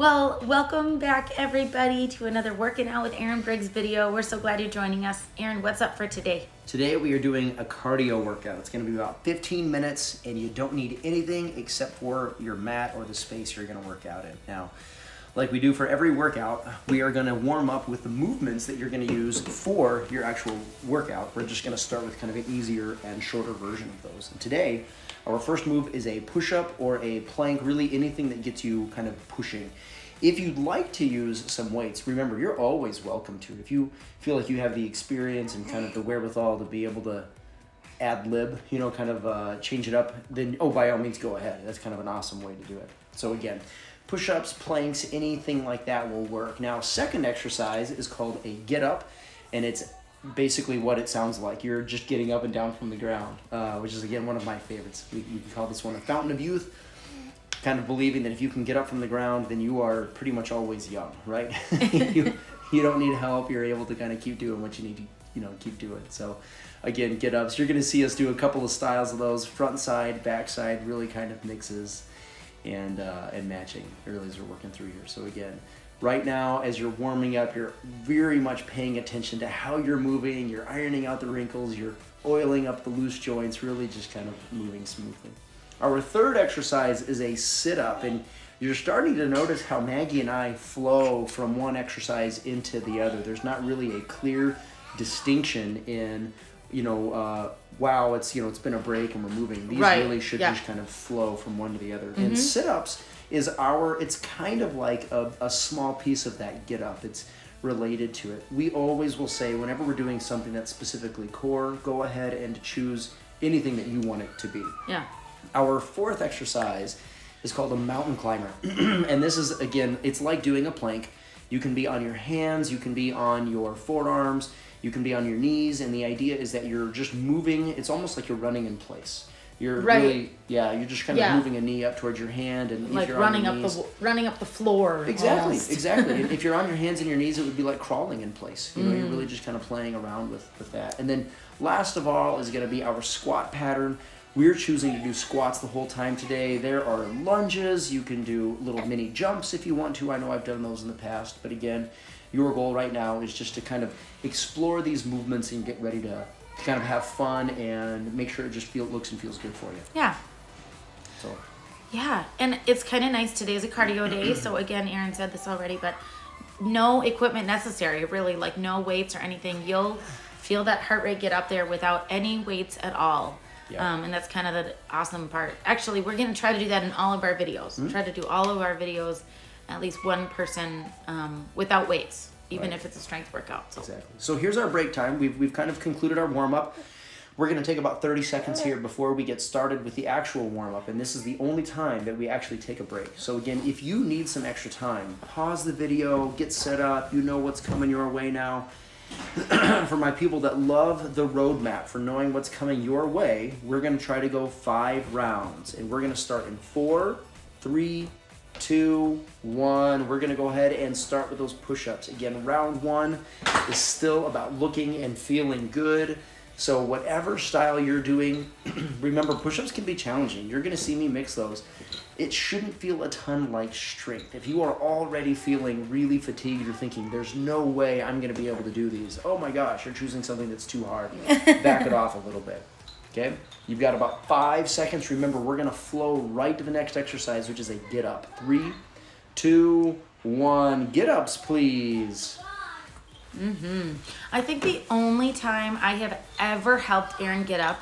Well, welcome back everybody to another Working Out with Aaron Briggs video. We're so glad you're joining us. Aaron, what's up for today? Today we are doing a cardio workout. It's going to be about 15 minutes and you don't need anything except for your mat or the space you're going to work out in. Now, like we do for every workout, we are going to warm up with the movements that you're going to use for your actual workout. We're just going to start with kind of an easier and shorter version of those. And today, our first move is a push-up or a plank, really anything that gets you kind of pushing. If you'd like to use some weights, remember, you're always welcome to. If you feel like you have the experience and kind of the wherewithal to be able to ad-lib, change it up, then, by all means, go ahead. That's kind of an awesome way to do it. So again, push-ups, planks, anything like that will work. Now, second exercise is called a get-up, and it's basically what it sounds like. You're just getting up and down from the ground, which is, again, one of my favorites. We can call this one a fountain of youth, kind of believing that if you can get up from the ground, then you are pretty much always young, right? you don't need help. You're able to kind of keep doing what you need to, keep doing. So, again, get-ups. You're going to see us do a couple of styles of those, front side, back side, really kind of mixes and matching really as we're working through here. So, again, right now, as you're warming up, you're very much paying attention to how you're moving. You're ironing out the wrinkles. You're oiling up the loose joints, really just kind of moving smoothly. Our third exercise is a sit-up, and you're starting to notice how Maggie and I flow from one exercise into the other. There's not really a clear distinction in, wow, it's been a break and we're moving. These really should just kind of flow from one to the other. Mm-hmm. And sit-ups is it's kind of like a small piece of that get-up. It's related to it. We always will say, whenever we're doing something that's specifically core, go ahead and choose anything that you want it to be. Yeah. Our fourth exercise is called a mountain climber. And this is, again, it's like doing a plank. You can be on your hands, you can be on your forearms, you can be on your knees, and the idea is that you're just moving. It's almost like you're running in place. You're you're just kind of moving a knee up towards your hand, and like if you're running on your knees, running up the floor. Exactly. If you're on your hands and your knees, it would be like crawling in place. You're really just kind of playing around with that. And then last of all is going to be our squat pattern. We're choosing to do squats the whole time today. There are lunges. You can do little mini jumps if you want to. I know I've done those in the past. But again, your goal right now is just to kind of explore these movements and get ready to kind of have fun and make sure it just looks and feels good for you. Yeah. So. Yeah, and it's kind of nice. Today's a cardio day. So again, Aaron said this already, but no equipment necessary, really, like no weights or anything. You'll feel that heart rate get up there without any weights at all. Yeah. And that's kind of the awesome part. Actually, we're going to try to do that in all of our videos. Mm-hmm. Try to do all of our videos, at least one person without weights, even if it's a strength workout. So. Exactly. So here's our break time. We've kind of concluded our warm-up. We're going to take about 30 seconds here before we get started with the actual warm-up, and this is the only time that we actually take a break. So again, if you need some extra time, pause the video, get set up, you know what's coming your way now. For my people that love the roadmap for knowing what's coming your way, we're going to try to go 5 rounds. And we're going to start in 4, 3, 2, 1. We're going to go ahead and start with those push-ups. Again, round 1 is still about looking and feeling good. So whatever style you're doing, remember, push-ups can be challenging. You're going to see me mix those. It shouldn't feel a ton like strength. If you are already feeling really fatigued, you're thinking, there's no way I'm going to be able to do these. Oh my gosh, you're choosing something that's too hard. Back it off a little bit. Okay? You've got about 5 seconds. Remember, we're going to flow right to the next exercise, which is a get up. 3, 2, 1. Get ups, please. I think the only time I have ever helped Aaron get up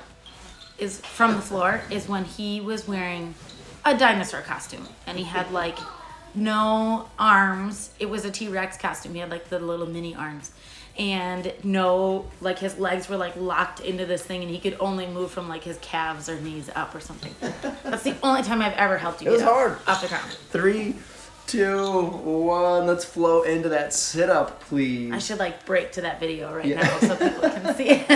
is from the floor is when he was wearing a dinosaur costume and he had like no arms. It was a T-Rex costume. He had like the little mini arms and like his legs were like locked into this thing and he could only move from like his calves or knees up or something. That's the only time I've ever helped you get up off the ground. 3, 2, 1. Let's flow into that sit-up, please. I should like break to that video right now so people can see it.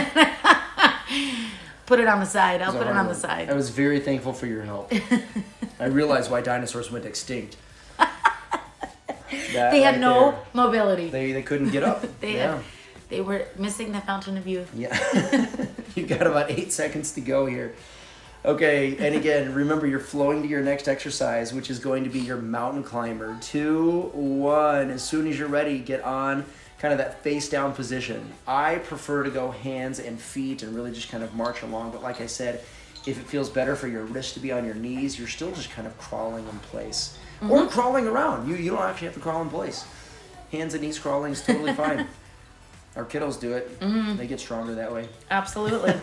Put it on the side. I'll put it on the side. I was very thankful for your help. I realized why dinosaurs went extinct. They had no mobility. They couldn't get up. They were missing the fountain of youth. Yeah. You've got about 8 seconds to go here. Okay, and again, remember you're flowing to your next exercise, which is going to be your mountain climber. 2, 1. As soon as you're ready, get on kind of that face down position. I prefer to go hands and feet and really just kind of march along. But like I said, if it feels better for your wrist to be on your knees, you're still just kind of crawling in place. Or crawling around. You don't actually have to crawl in place. Hands and knees crawling is totally fine. Our kiddos do it. They get stronger that way. Absolutely.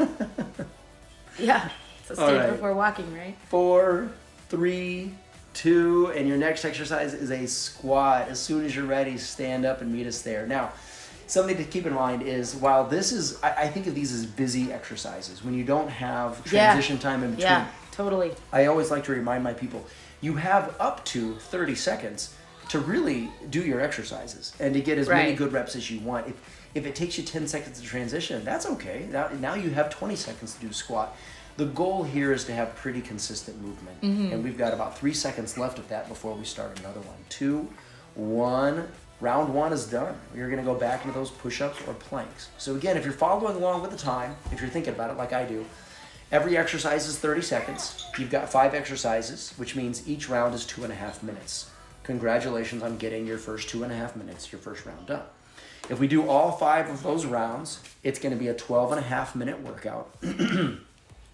Yeah. It's a All stage right. before walking, right? 4, 3, 2, and your next exercise is a squat. As soon as you're ready, stand up and meet us there. Now, something to keep in mind is while this is, I think of these as busy exercises, when you don't have transition time in between. Yeah, totally. I always like to remind my people, you have up to 30 seconds to really do your exercises and to get as many Right. good reps as you want. If it takes you 10 seconds to transition, that's okay. Now you have 20 seconds to do squat. The goal here is to have pretty consistent movement. And we've got about 3 seconds left of that before we start another one. 2, 1. Round 1 is done. You're going to go back into those push-ups or planks. So again, if you're following along with the time, if you're thinking about it like I do, every exercise is 30 seconds. You've got 5 exercises, which means each round is 2.5 minutes. Congratulations on getting your first 2.5 minutes, your first round done. If we do all 5 of those rounds, it's going to be a 12.5-minute workout.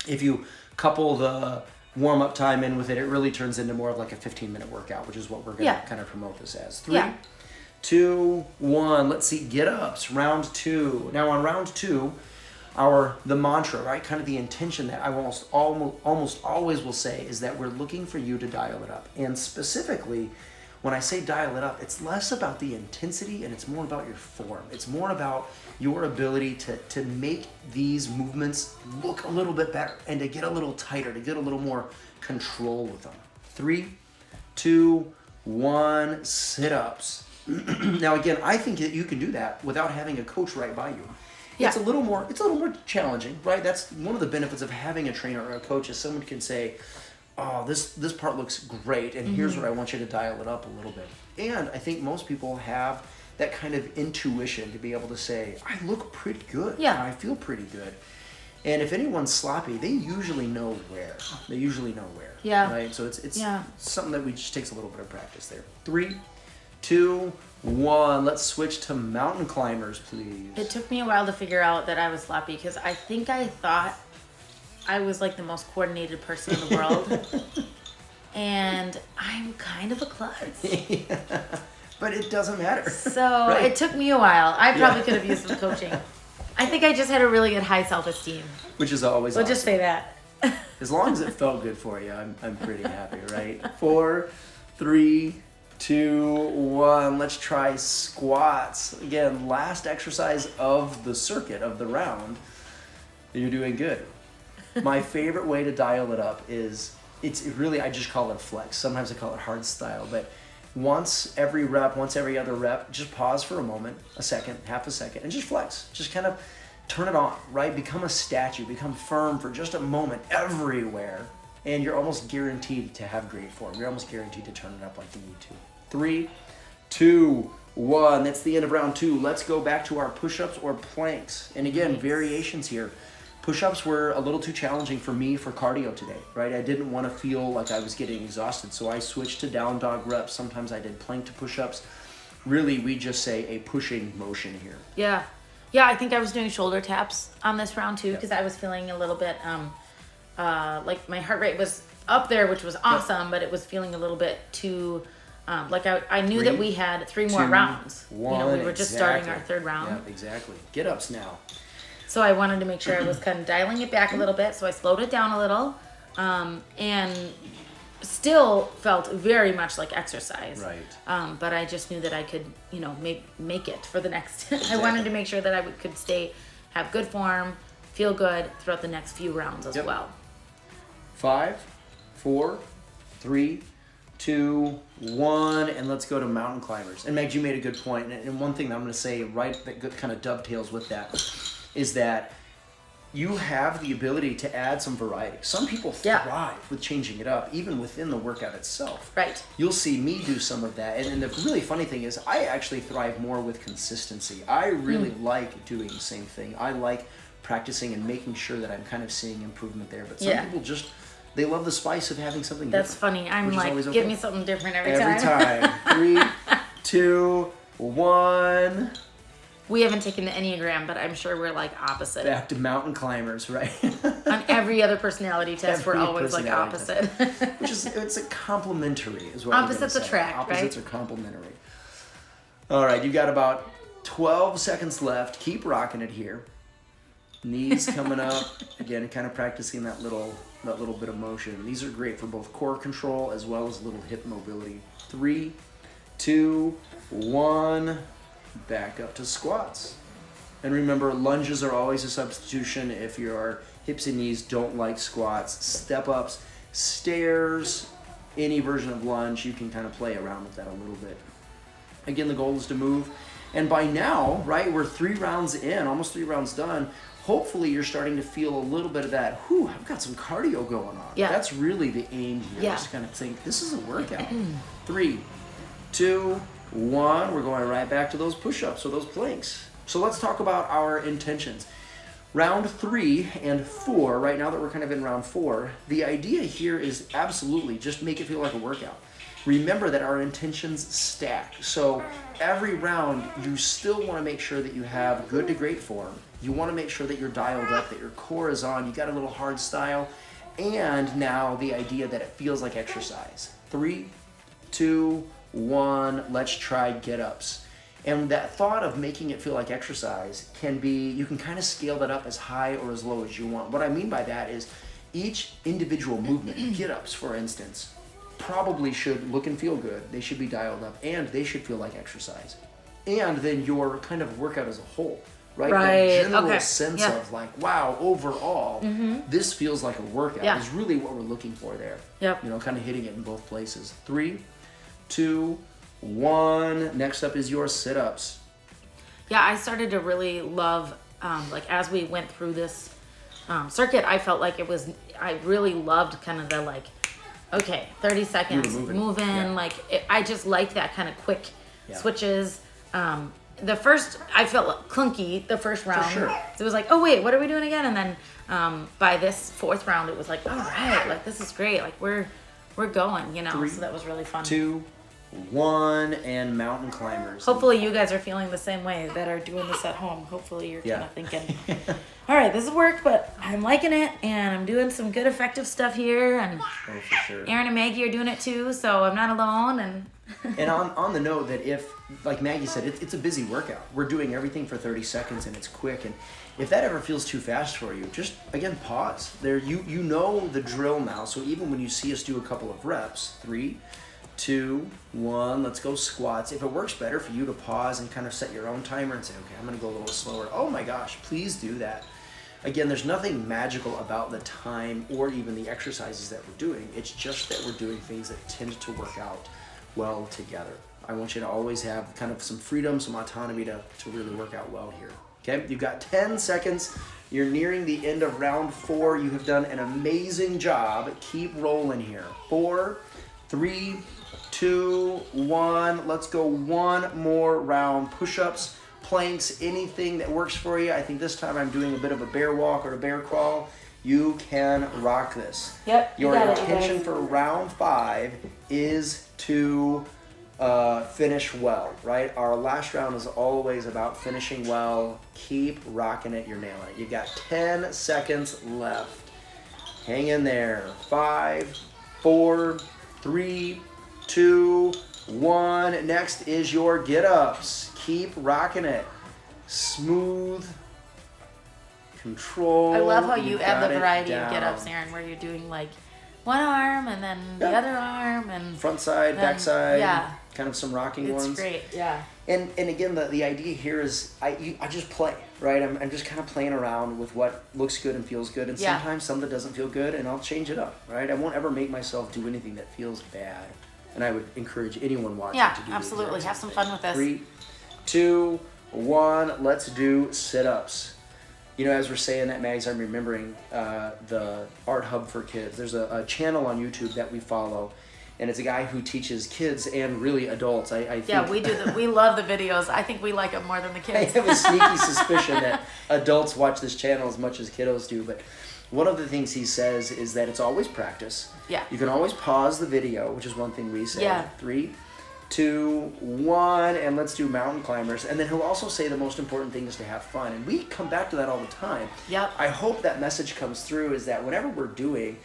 If you couple the warm-up time in with it, it really turns into more of like a 15-minute workout, which is what we're going to kind of promote this as. 3, 2, 1. Let's see, get-ups, round 2. Now on round 2, the mantra, right, kind of the intention that I almost always will say is that we're looking for you to dial it up. And specifically, when I say dial it up, it's less about the intensity and it's more about your form. It's more about your ability to make these movements look a little bit better and to get a little tighter, to get a little more control with them. 3, 2, 1, sit-ups. Now again, I think that you can do that without having a coach right by you. Yeah. It's a little more challenging, right? That's one of the benefits of having a trainer or a coach is someone can say, oh, this part looks great, and here's what I want you to dial it up a little bit. And I think most people have that kind of intuition to be able to say, I look pretty good. Yeah. I feel pretty good. And if anyone's sloppy, they usually know where. Yeah. Right? So it's Yeah. something that just takes a little bit of practice there. 3, 2, 1. Let's switch to mountain climbers, please. It took me a while to figure out that I was sloppy because I think I thought I was like the most coordinated person in the world. And I'm kind of a klutz. But it doesn't matter. So Right. it took me a while. I probably could have used some coaching. I think I just had a really good high self-esteem. Which is always We'll awesome. just say that. As long as it felt good for you, I'm pretty happy, right? 4, 3, 2, 1. Let's try squats. Again, last exercise of the circuit, of the round. You're doing good. My favorite way to dial it up is, I just call it flex. Sometimes I call it hard style, but once every other rep, just pause for a moment, a second, half a second, and just flex. Just kind of turn it on, right? Become a statue, become firm for just a moment everywhere, and you're almost guaranteed to have great form. You're almost guaranteed to turn it up like you need to. 3, 2, 1. That's the end of round 2. Let's go back to our push-ups or planks. And again, variations here. Push-ups were a little too challenging for me for cardio today, right? I didn't want to feel like I was getting exhausted, so I switched to down dog reps. Sometimes I did plank to push-ups. Really, we just say a pushing motion here. Yeah. Yeah, I think I was doing shoulder taps on this round too because I was feeling a little bit like my heart rate was up there, which was awesome, but it was feeling a little bit too like I knew that we had 3 more 2, rounds. 1, We were just starting our 3rd round. Yeah, exactly. Get-ups now. So I wanted to make sure I was kind of dialing it back a little bit. So I slowed it down a little and still felt very much like exercise. Right. But I just knew that I could, make it for the next. I wanted to make sure that I could have good form, feel good throughout the next few rounds as well. 5, 4, 3, 2, 1, and let's go to mountain climbers. And Megs, you made a good point. And one thing that I'm going to say that kind of dovetails with that is that you have the ability to add some variety. Some people thrive with changing it up, even within the workout itself. Right. You'll see me do some of that. And the really funny thing is I actually thrive more with consistency. I really like doing the same thing. I like practicing and making sure that I'm kind of seeing improvement there. But some Yeah. people just, they love the spice of having something That's different. funny. I'm which is like, always give okay. me something different every Every time. time. 3, 2, 1. We haven't taken the Enneagram, but I'm sure we're like opposite. Back to mountain climbers, right? On every other personality test, we're Every always like personality opposite. Which is, it's a complementary is what Opposites we're gonna say. attract, right? Opposites are complementary. All right, you got about 12 seconds left. Keep rocking it here. Knees coming up. Again, kind of practicing that little bit of motion. These are great for both core control as well as a little hip mobility. 3, 2, 1. Back up to squats. And remember, lunges are always a substitution if your hips and knees don't like squats. Step ups, stairs, any version of lunge, you can kind of play around with that a little bit. Again, the goal is to move. And by now, right, we're 3 rounds in, almost 3 rounds done. Hopefully you're starting to feel a little bit of that, whew, I've got some cardio going on. Yeah. That's really the aim here. Yeah. Just kind of think, this is a workout. 3, 2, 1. We're going right back to those push-ups or those planks. So let's talk about our intentions. Round 3 and 4, right now that we're kind of in round 4, the idea here is absolutely just make it feel like a workout. Remember that our intentions stack. So every round, you still want to make sure that you have good to great form. You want to make sure that you're dialed up, that your core is on, you got a little hard style, and now the idea that it feels like exercise. 3, 2, 1, let's try get-ups. And that thought of making it feel like exercise can be, you can kind of scale that up as high or as low as you want. What I mean by that is each individual movement, get-ups for instance, probably should look and feel good. They should be dialed up and they should feel like exercise. And then your kind of workout as a whole, right? Right. That general Okay. sense Yeah. of like, wow, overall, this feels like a workout Yeah. is really what we're looking for there. Yep. You know, kind of hitting it in both places. 3, 2, 1. Next up is your sit-ups. Yeah, I started to really love, like as we went through this circuit, I felt like I really loved kind of the like, okay, 30 seconds, moving. move in. Yeah. Like, I just liked that kind of quick Yeah. switches. The first, I felt clunky the first round. sure. So it was like, oh wait, what are we doing again? And then by this 4th round, it was like, all right, like this is great. Like we're going, you know, 3, so that was really fun. 2, 1, and mountain climbers. Hopefully you guys are feeling the same way that are doing this at home. Hopefully you're Yeah. kind of thinking, all right, this is work, but I'm liking it and I'm doing some good effective stuff here. And Oh, for sure. Aaron and Maggie are doing it too, so I'm not alone. And And on the note that if, like Maggie said, it's a busy workout. We're doing everything for 30 seconds and it's quick. And if that ever feels too fast for you, just, again, pause. There, you know the drill now. So even when you see us do a couple of reps, 3, 2, 1, let's go squats. If it works better for you to pause and kind of set your own timer and say, okay, I'm going to go a little slower. Oh my gosh, please do that. Again, there's nothing magical about the time or even the exercises that we're doing. It's just that we're doing things that tend to work out well together. I want you to always have kind of some freedom, some autonomy to really work out well here. Okay, you've got 10 seconds. You're nearing the end of round 4. You have done an amazing job. Keep rolling here. 4, 3, 2, 1. Let's go one more round. Push-ups, planks, anything that works for you. I think this time I'm doing a bit of a bear walk or a bear crawl. You can rock this. Yep, you Your got it, you intention guys. for round 5 is to finish well, right? Our last round is always about finishing well. Keep rocking it. You're nailing it. You've got 10 seconds left. Hang in there. 5, 4, 3, 2, 1. Next is your get-ups. Keep rocking it. Smooth. Control. I love how you add got the it variety of down. get-ups, Aaron, where you're doing like one arm and then the Yeah. other arm and Front side, then- back side. yeah. Kind of some rocking it's ones. great. Yeah. And again, the idea here is I just play, right? I'm just kind of playing around with what looks good and feels good. And Yeah. sometimes something doesn't feel good and I'll change it up, right? I won't ever make myself do anything that feels bad. And I would encourage anyone watching Yeah, to do the absolutely. exact Have same some fun thing. with this. 3, 2, 1. Let's do sit-ups. You know, as we're saying that, Mags, I'm remembering the Art Hub for Kids. There's a channel on YouTube that we follow, and it's a guy who teaches kids and really adults. I think, Yeah, we love the videos. I think we like them more than the I kids. have a sneaky suspicion that adults watch this channel as much as kiddos do. But one of the things he says is that it's always practice. Yeah. You can always pause the video, which is one thing we say. Yeah. 3, 2, 1, and let's do mountain climbers. And then he'll also say the most important thing is to have fun. And we come back to that all the time. Yep. I hope that message comes through, is that whenever we're doing,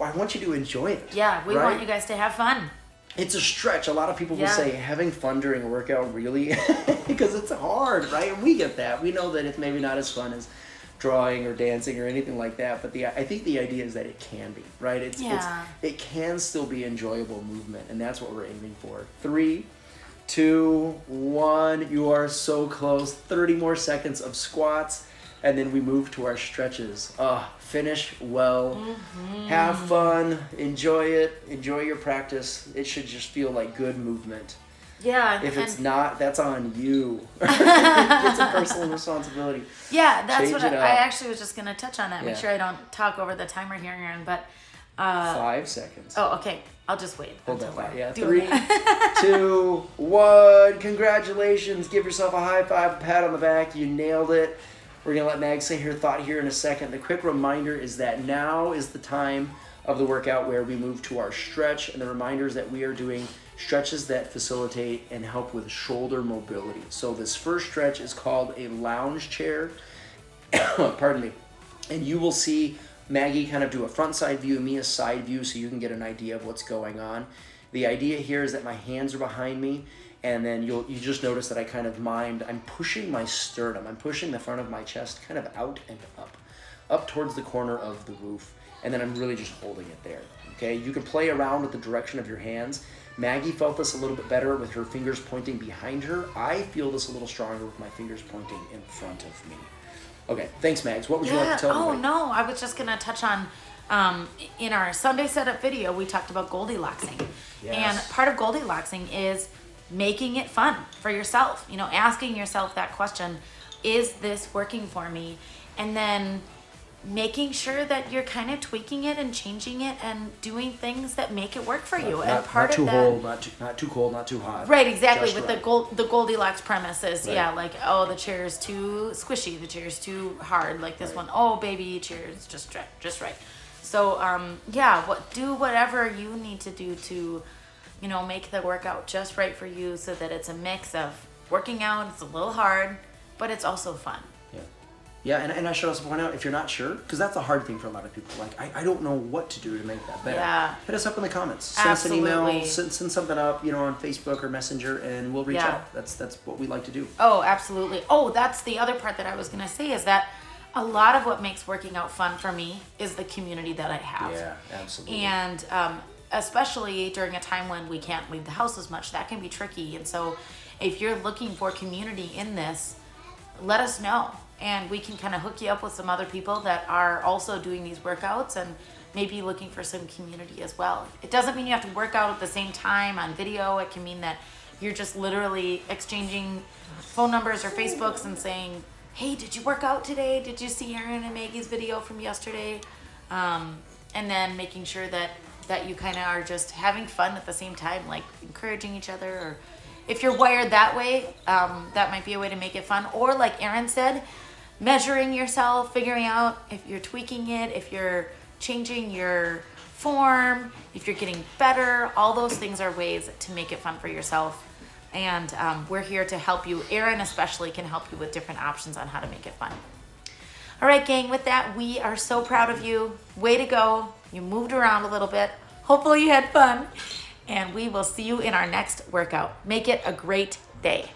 I want you to enjoy it. Yeah, we right? want you guys to have fun. It's a stretch. A lot of people will Yeah. say having fun during a workout, really, because it's hard, right? And we get that. We know that it's maybe not as fun as drawing or dancing or anything like that, but I think the idea is that it can be, right? It can still be enjoyable movement, and that's what we're aiming for. 3, 2, 1. You are so close. 30 more seconds of squats, and then we move to our stretches. Finish well. Have fun. Enjoy it. Enjoy your practice. It should just feel like good movement. Yeah. If it's not, that's on you. It's a personal responsibility. Yeah, that's Change what it I up. actually was just going to touch on that. Make Yeah. sure I don't talk over the timer here, Aaron, but 5 seconds. oh, okay. I'll just wait. Hold until that thought. we're Yeah. doing 3, it. 2, 1. Congratulations. Give yourself a high five, a pat on the back. You nailed it. We're going to let Mag say her thought here in a second. The quick reminder is that now is the time of the workout where we move to our stretch. And the reminder is that we are doing stretches that facilitate and help with shoulder mobility. So this first stretch is called a lounge chair. Pardon me. And you will see Maggie kind of do a front side view, me a side view, so you can get an idea of what's going on. The idea here is that my hands are behind me, and then you just notice that I kind of I'm pushing my sternum, I'm pushing the front of my chest kind of out and up towards the corner of the roof, and then I'm really just holding it there. Okay, you can play around with the direction of your hands. Maggie felt this a little bit better with her fingers pointing behind her. I feel this a little stronger with my fingers pointing in front of me. Okay, thanks, Mags. What would you like to tell Oh, everybody? no. I was just going to touch on, in our Sunday setup video, we talked about Goldilocksing. Yes. And part of Goldilocksing is making it fun for yourself. You know, asking yourself that question, is this working for me? And then making sure that you're kind of tweaking it and changing it and doing things that make it work for you. And part not too of that, cold, not too cold, not too hot. right, exactly. Just With right. the Goldilocks premise is, Right. yeah, like, oh, the chair is too squishy, the chair is too hard. Like this one, oh, baby, chair is just right. So, do whatever you need to do to, you know, make the workout just right for you, so that it's a mix of working out. It's a little hard, but it's also fun. Yeah, and I should also point out, if you're not sure, because that's a hard thing for a lot of people. Like, I don't know what to do to make that better. Yeah. Hit us up in the comments. Send us an email, Absolutely. send something up, on Facebook or Messenger, and we'll reach Yeah. out. That's what we like to do. Oh, absolutely. Oh, that's the other part that I was going to say, is that a lot of what makes working out fun for me is the community that I have. Yeah, absolutely. And especially during a time when we can't leave the house as much, that can be tricky. And so if you're looking for community in this, let us know. And we can kind of hook you up with some other people that are also doing these workouts and maybe looking for some community as well. It doesn't mean you have to work out at the same time on video. It can mean that you're just literally exchanging phone numbers or Facebooks and saying, hey, did you work out today? Did you see Aaron and Maggie's video from yesterday? And then making sure that you kind of are just having fun at the same time, like encouraging each other. Or if you're wired that way, that might be a way to make it fun. Or like Aaron said, measuring yourself, figuring out if you're tweaking it, if you're changing your form, if you're getting better. All those things are ways to make it fun for yourself. And we're here to help you. Aaron especially can help you with different options on how to make it fun. All right, gang, with that, we are so proud of you. Way to go. You moved around a little bit. Hopefully you had fun. And we will see you in our next workout. Make it a great day.